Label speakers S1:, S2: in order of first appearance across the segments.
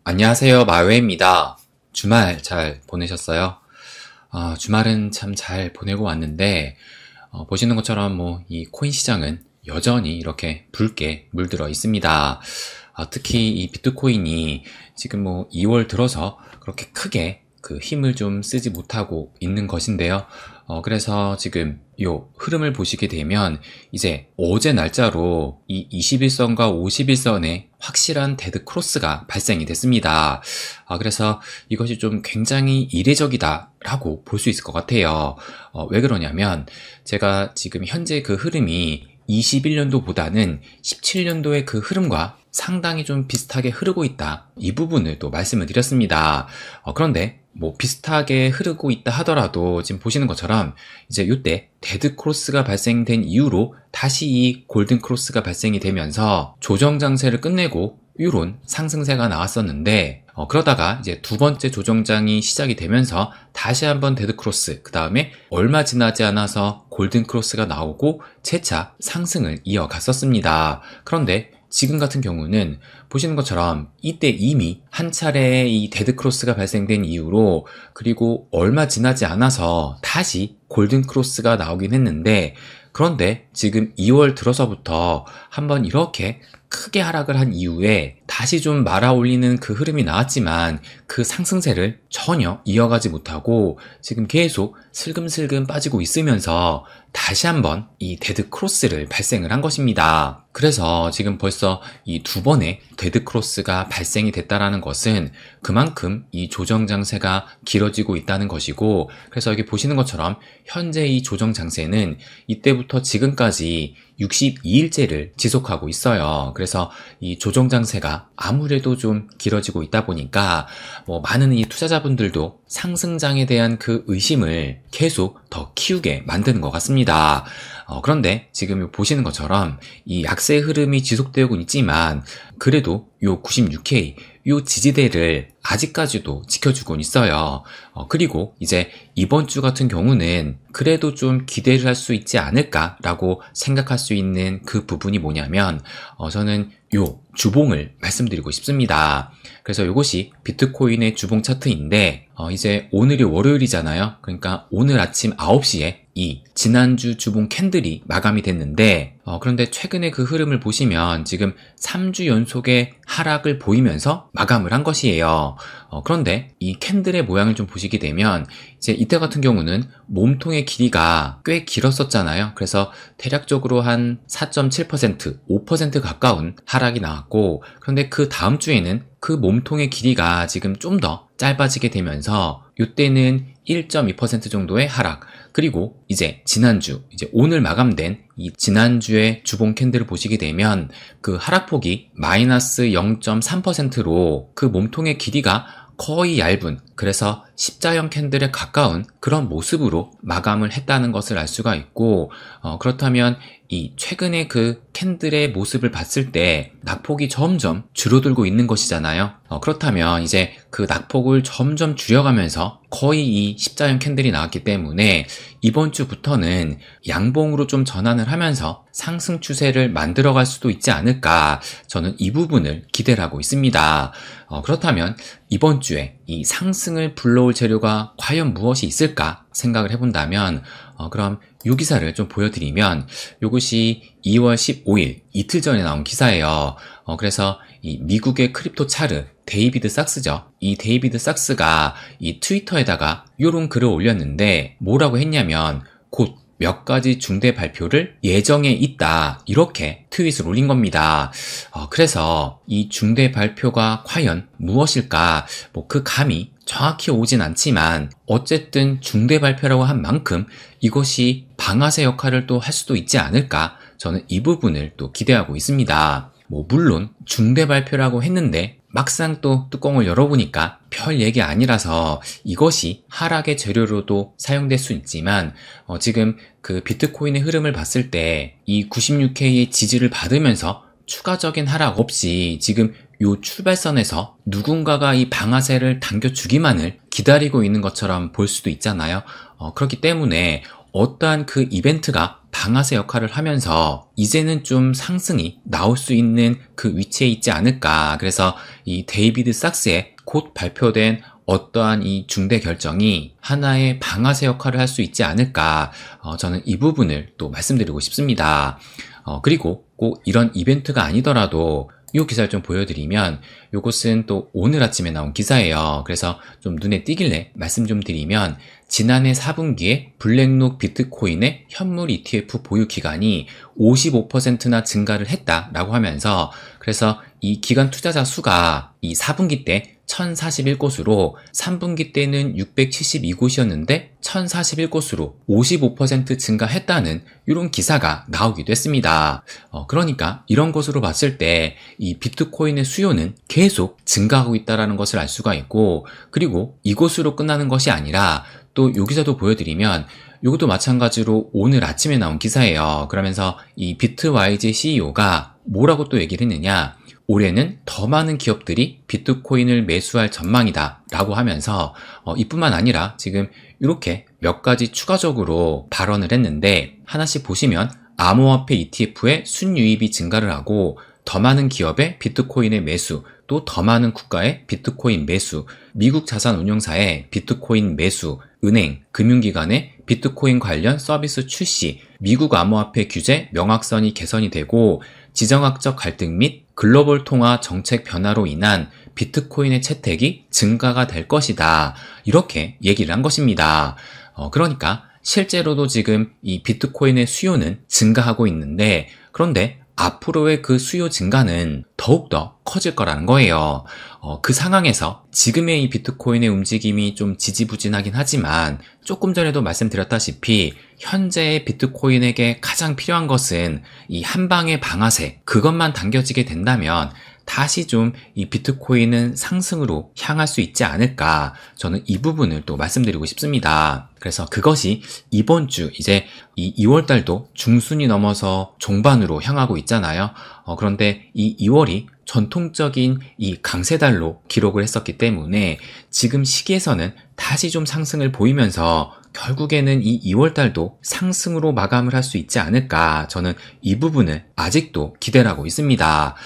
S1: 안녕하세요, 마웨입니다. 주말 잘 보내셨어요? 주말은 참 잘 보내고 왔는데, 보시는 것처럼 이 코인 시장은 여전히 이렇게 붉게 물들어 있습니다. 특히 이 비트코인이 지금 2월 들어서 그렇게 크게 그 힘을 좀 쓰지 못하고 있는 것인데요. 그래서 지금 요 흐름을 보시게 되면 이제 어제 날짜로 이 21선과 51선에 확실한 데드 크로스가 발생이 됐습니다. 그래서 이것이 좀 굉장히 이례적이다라고 볼 수 있을 것 같아요. 왜 그러냐면 제가 지금 현재 그 흐름이 21년도보다는 17년도의 그 흐름과 상당히 좀 비슷하게 흐르고 있다. 이 부분을 또 말씀을 드렸습니다. 그런데 비슷하게 흐르고 있다 하더라도 지금 보시는 것처럼 이제 이때 데드 크로스가 발생된 이후로 다시 이 골든 크로스가 발생이 되면서 조정 장세를 끝내고 이런 상승세가 나왔었는데 그러다가 이제 두 번째 조정장이 시작이 되면서 다시 한번 데드 크로스, 그 다음에 얼마 지나지 않아서 골든 크로스가 나오고 재차 상승을 이어갔었습니다. 그런데 지금 같은 경우는 보시는 것처럼 이때 이미 한 차례 이 데드 크로스가 발생된 이후로 그리고 얼마 지나지 않아서 다시 골든 크로스가 나오긴 했는데, 그런데 지금 2월 들어서부터 한번 이렇게 크게 하락을 한 이후에 다시 좀 말아 올리는 그 흐름이 나왔지만 그 상승세를 전혀 이어가지 못하고 지금 계속 슬금슬금 빠지고 있으면서 다시 한번 이 데드 크로스를 발생을 한 것입니다. 그래서 지금 벌써 이 두 번의 데드 크로스가 발생이 됐다라는 것은 그만큼 이 조정 장세가 길어지고 있다는 것이고, 그래서 여기 보시는 것처럼 현재 이 조정 장세는 이때부터 지금까지 62일째를 지속하고 있어요. 그래서 이 조정 장세가 아무래도 좀 길어지고 있다 보니까 많은 이 투자자분들도 상승장에 대한 그 의심을 계속 더 키우게 만드는 것 같습니다. 그런데 지금 보시는 것처럼 이 약세 흐름이 지속되고 있지만 그래도 요 96K, 요 지지대를 아직까지도 지켜주고 있어요. 그리고 이제 이번 주 같은 경우는 그래도 좀 기대를 할 수 있지 않을까라고 생각할 수 있는 그 부분이 뭐냐면 저는 요 주봉을 말씀드리고 싶습니다. 그래서 이것이 비트코인의 주봉 차트인데 이제 오늘이 월요일이잖아요. 그러니까 오늘 아침 9시에 이 지난주 주봉 캔들이 마감이 됐는데 그런데 최근에 그 흐름을 보시면 지금 3주 연속의 하락을 보이면서 마감을 한 것이에요. 그런데 이 캔들의 모양을 좀 보시게 되면 이제 이때 같은 경우는 몸통의 길이가 꽤 길었었잖아요. 그래서 대략적으로 한 4.7%, 5% 가까운 하락이 나왔고, 그런데 그 다음 주에는 그 몸통의 길이가 지금 좀 더 짧아지게 되면서 이때는 1.2% 정도의 하락, 그리고 이제 지난주, 이제 오늘 마감된 이 지난주의 주봉 캔들을 보시게 되면 그 하락폭이 마이너스 0.3%로 그 몸통의 길이가 거의 얇은, 그래서 십자형 캔들에 가까운 그런 모습으로 마감을 했다는 것을 알 수가 있고, 그렇다면 이 최근에 그 캔들의 모습을 봤을 때 낙폭이 점점 줄어들고 있는 것이잖아요. 그렇다면 이제 그 낙폭을 점점 줄여가면서 거의 이 십자형 캔들이 나왔기 때문에 이번 주부터는 양봉으로 좀 전환을 하면서 상승 추세를 만들어갈 수도 있지 않을까, 저는 이 부분을 기대를 하고 있습니다. 그렇다면 이번 주에 이 상승을 불러올 재료가 과연 무엇이 있을까 생각을 해본다면 그럼 이 기사를 좀 보여드리면, 이것이 2월 15일 이틀 전에 나온 기사예요. 그래서 이 미국의 크립토 차르 데이비드 sak스죠. 이 데이비드 sak스가 이 트위터에다가 이런 글을 올렸는데 뭐라고 했냐면 곧 몇 가지 중대 발표를 예정에 있다, 이렇게 트윗을 올린 겁니다. 그래서 이 중대 발표가 과연 무엇일까, 그 감이 정확히 오진 않지만 어쨌든 중대 발표라고 한 만큼 이것이 방아쇠 역할을 또 할 수도 있지 않을까, 저는 이 부분을 또 기대하고 있습니다. 물론 중대 발표라고 했는데 막상 또 뚜껑을 열어보니까 별 얘기 아니라서 이것이 하락의 재료로도 사용될 수 있지만 지금 그 비트코인의 흐름을 봤을 때 이 96K의 지지를 받으면서 추가적인 하락 없이 지금 요 출발선에서 누군가가 이 방아쇠를 당겨주기만을 기다리고 있는 것처럼 볼 수도 있잖아요. 그렇기 때문에 어떠한 그 이벤트가 방아쇠 역할을 하면서 이제는 좀 상승이 나올 수 있는 그 위치에 있지 않을까. 그래서 이 데이비드 sak스의 곧 발표된 어떠한 이 중대 결정이 하나의 방아쇠 역할을 할 수 있지 않을까. 저는 이 부분을 또 말씀드리고 싶습니다. 그리고 꼭 이런 이벤트가 아니더라도 이 기사를 좀 보여드리면, 이것은 또 오늘 아침에 나온 기사예요. 그래서 좀 눈에 띄길래 말씀 좀 드리면, 지난해 4분기에 블랙록 비트코인의 현물 ETF 보유 기간이 55%나 증가를 했다라고 하면서, 그래서 이 기간 투자자 수가 이 4분기 때 1041곳으로 3분기 때는 672곳이었는데 1041곳으로 55% 증가했다는 이런 기사가 나오기도 했습니다. 그러니까 이런 것으로 봤을 때 이 비트코인의 수요는 계속 증가하고 있다는 것을 알 수가 있고, 그리고 이것으로 끝나는 것이 아니라 또 이 기사도 보여드리면, 이것도 마찬가지로 오늘 아침에 나온 기사예요. 그러면서 이 비트와이즈 CEO가 뭐라고 또 얘기를 했느냐, 올해는 더 많은 기업들이 비트코인을 매수할 전망이다 라고 하면서 이뿐만 아니라 지금 이렇게 몇 가지 추가적으로 발언을 했는데, 하나씩 보시면 암호화폐 ETF의 순유입이 증가를 하고, 더 많은 기업의 비트코인의 매수, 또 더 많은 국가의 비트코인 매수, 미국 자산운용사의 비트코인 매수, 은행, 금융기관의 비트코인 관련 서비스 출시, 미국 암호화폐 규제 명확선이 개선이 되고, 지정학적 갈등 및 글로벌 통화 정책 변화로 인한 비트코인의 채택이 증가가 될 것이다. 이렇게 얘기를 한 것입니다. 그러니까 실제로도 지금 이 비트코인의 수요는 증가하고 있는데, 그런데 앞으로의 그 수요 증가는 더욱더 커질 거라는 거예요. 그 상황에서 지금의 이 비트코인의 움직임이 좀 지지부진하긴 하지만, 조금 전에도 말씀드렸다시피 현재의 비트코인에게 가장 필요한 것은 이 한 방의 방아쇠, 그것만 당겨지게 된다면 다시 좀 이 비트코인은 상승으로 향할 수 있지 않을까. 저는 이 부분을 또 말씀드리고 싶습니다. 그래서 그것이 이번 주 이제 이 2월 달도 중순이 넘어서 종반으로 향하고 있잖아요. 그런데 이 2월이 전통적인 이 강세달로 기록을 했었기 때문에 지금 시기에서는 다시 좀 상승을 보이면서 결국에는 이 2월 달도 상승으로 마감을 할 수 있지 않을까. 저는 이 부분을 아직도 기대를 하고 있습니다.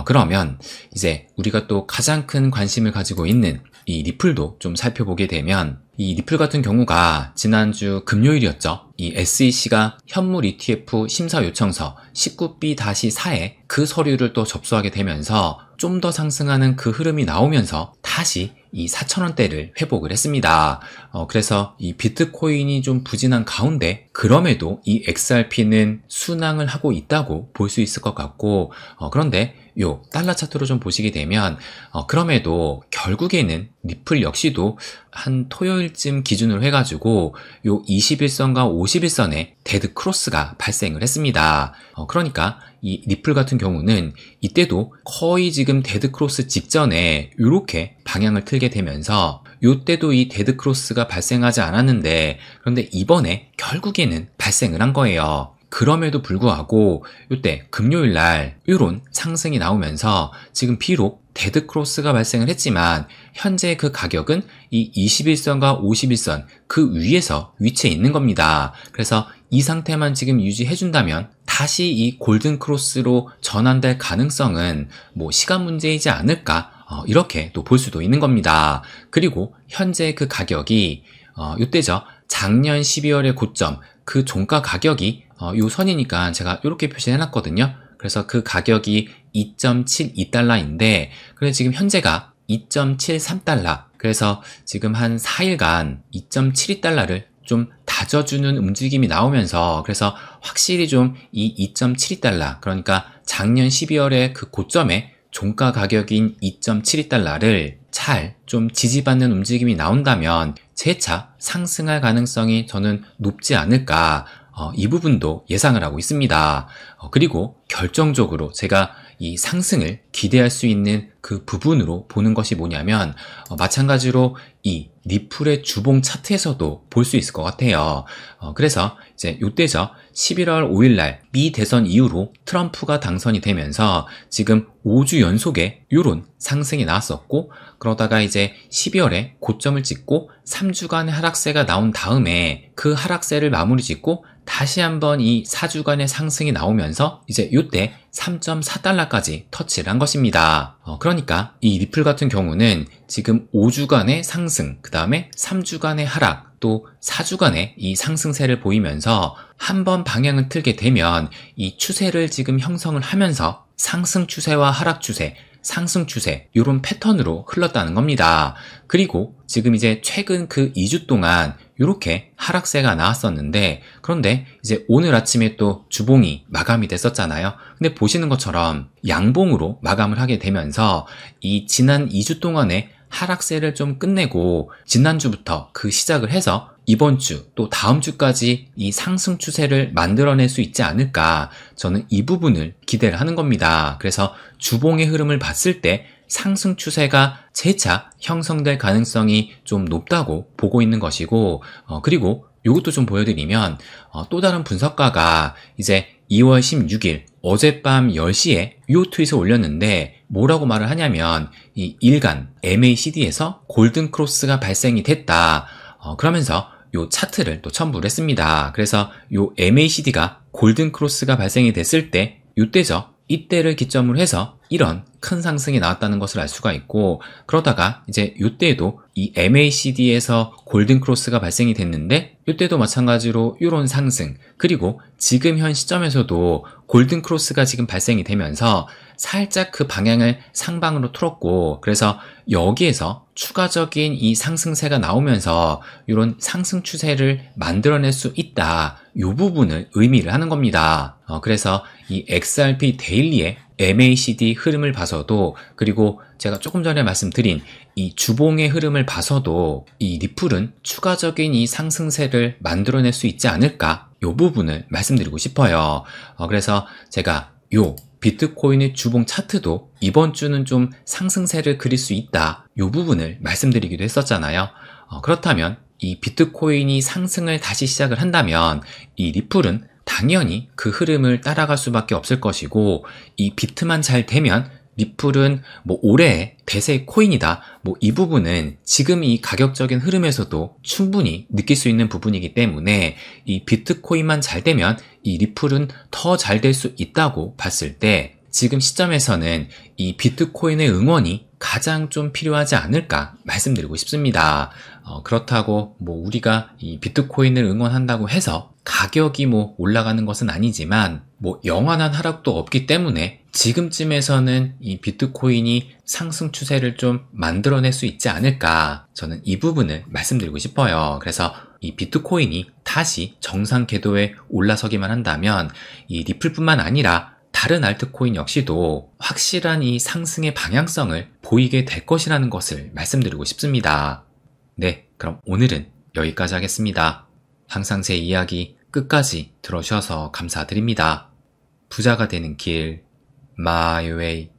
S1: 그러면 이제 우리가 또 가장 큰 관심을 가지고 있는 이 리플도 좀 살펴보게 되면, 이 리플 같은 경우가 지난주 금요일이었죠. 이 SEC가 현물 ETF 심사 요청서 19B-4에 그 서류를 또 접수하게 되면서 좀 더 상승하는 그 흐름이 나오면서 다시 이 4,000원대를 회복을 했습니다. 그래서 이 비트코인이 좀 부진한 가운데 그럼에도 이 XRP는 순항을 하고 있다고 볼 수 있을 것 같고, 그런데 요 달러 차트로 좀 보시게 되면 그럼에도 결국에는 리플 역시도 한 토요일쯤 기준으로 해가지고 요 21선과 51선에 데드 크로스가 발생을 했습니다. 그러니까 이 리플 같은 경우는 이때도 거의 지금 데드 크로스 직전에 이렇게 방향을 틀게 되면서, 이때도 이 데드 크로스가 발생하지 않았는데, 그런데 이번에 결국에는 발생을 한 거예요. 그럼에도 불구하고 이때 금요일날 이런 상승이 나오면서 지금 비록 데드 크로스가 발생을 했지만 현재 그 가격은 이 21선과 51선 그 위에서 위치해 있는 겁니다. 그래서 이 상태만 지금 유지해준다면 다시 이 골든 크로스로 전환될 가능성은 뭐 시간 문제이지 않을까, 이렇게 또 볼 수도 있는 겁니다. 그리고 현재 그 가격이 이때죠. 작년 12월의 고점, 그 종가 가격이 요 선이니까 제가 이렇게 표시해 놨거든요. 그래서 그 가격이 2.72달러인데, 그래 지금 현재가 2.73달러. 그래서 지금 한 4일간 2.72달러를 좀 다져주는 움직임이 나오면서, 그래서 확실히 좀 이 2.72달러, 그러니까 작년 12월의 그 고점에 종가 가격인 2.72달러를 잘 좀 지지받는 움직임이 나온다면 재차 상승할 가능성이 저는 높지 않을까, 이 부분도 예상을 하고 있습니다. 그리고 결정적으로 제가 이 상승을 기대할 수 있는 그 부분으로 보는 것이 뭐냐면, 마찬가지로 이 리플의 주봉 차트에서도 볼 수 있을 것 같아요. 그래서 이제 요때죠. 11월 5일날 미 대선 이후로 트럼프가 당선이 되면서 지금 5주 연속에 요런 상승이 나왔었고, 그러다가 이제 12월에 고점을 찍고 3주간의 하락세가 나온 다음에 그 하락세를 마무리 짓고 다시 한번 이 4주간의 상승이 나오면서 이제 이때 3.4달러까지 터치를 한 것입니다. 그러니까 이 리플 같은 경우는 지금 5주간의 상승, 그 다음에 3주간의 하락, 또 4주간의 이 상승세를 보이면서 한번 방향을 틀게 되면 이 추세를 지금 형성을 하면서 상승 추세와 하락 추세, 상승 추세 이런 패턴으로 흘렀다는 겁니다. 그리고 지금 이제 최근 그 2주 동안 이렇게 하락세가 나왔었는데, 그런데 이제 오늘 아침에 또 주봉이 마감이 됐었잖아요. 근데 보시는 것처럼 양봉으로 마감을 하게 되면서 이 지난 2주 동안의 하락세를 좀 끝내고 지난주부터 그 시작을 해서 이번 주 또 다음 주까지 이 상승 추세를 만들어낼 수 있지 않을까, 저는 이 부분을 기대를 하는 겁니다. 그래서 주봉의 흐름을 봤을 때 상승 추세가 재차 형성될 가능성이 좀 높다고 보고 있는 것이고, 그리고 이것도 좀 보여드리면 또 다른 분석가가 이제 2월 16일 어젯밤 10시에 이 트윗을 올렸는데 뭐라고 말을 하냐면 이 일간 MACD에서 골든 크로스가 발생이 됐다. 그러면서 요 차트를 또 첨부를 했습니다. 그래서 요 MACD가 골든 크로스가 발생이 됐을 때 이때죠. 이때를 기점으로 해서 이런 큰 상승이 나왔다는 것을 알 수가 있고, 그러다가 이제 이때에도 이 MACD에서 골든 크로스가 발생이 됐는데 이때도 마찬가지로 이런 상승, 그리고 지금 현 시점에서도 골든 크로스가 지금 발생이 되면서 살짝 그 방향을 상방으로 틀었고, 그래서 여기에서 추가적인 이 상승세가 나오면서 이런 상승 추세를 만들어낼 수 있다, 이 부분을 의미를 하는 겁니다. 그래서 이 XRP 데일리의 MACD 흐름을 봐서도, 그리고 제가 조금 전에 말씀드린 이 주봉의 흐름을 봐서도 이 리플은 추가적인 이 상승세를 만들어낼 수 있지 않을까, 이 부분을 말씀드리고 싶어요. 그래서 제가 요 비트코인의 주봉 차트도 이번 주는 좀 상승세를 그릴 수 있다, 이 부분을 말씀드리기도 했었잖아요. 그렇다면 이 비트코인이 상승을 다시 시작을 한다면 이 리플은 당연히 그 흐름을 따라갈 수밖에 없을 것이고, 이 비트만 잘 되면 리플은 뭐 올해의 대세 코인이다, 뭐 이 부분은 지금 이 가격적인 흐름에서도 충분히 느낄 수 있는 부분이기 때문에 이 비트코인만 잘 되면 이 리플은 더 잘 될 수 있다고 봤을 때, 지금 시점에서는 이 비트코인의 응원이 가장 좀 필요하지 않을까 말씀드리고 싶습니다. 그렇다고 뭐 우리가 이 비트코인을 응원한다고 해서 가격이 뭐 올라가는 것은 아니지만 뭐 영원한 하락도 없기 때문에 지금쯤에서는 이 비트코인이 상승 추세를 좀 만들어낼 수 있지 않을까, 저는 이 부분을 말씀드리고 싶어요. 그래서 이 비트코인이 다시 정상 궤도에 올라서기만 한다면 이 리플뿐만 아니라 다른 알트코인 역시도 확실한 이 상승의 방향성을 보이게 될 것이라는 것을 말씀드리고 싶습니다. 네, 그럼 오늘은 여기까지 하겠습니다. 항상 제 이야기 끝까지 들어주셔서 감사드립니다. 부자가 되는 길, My Way.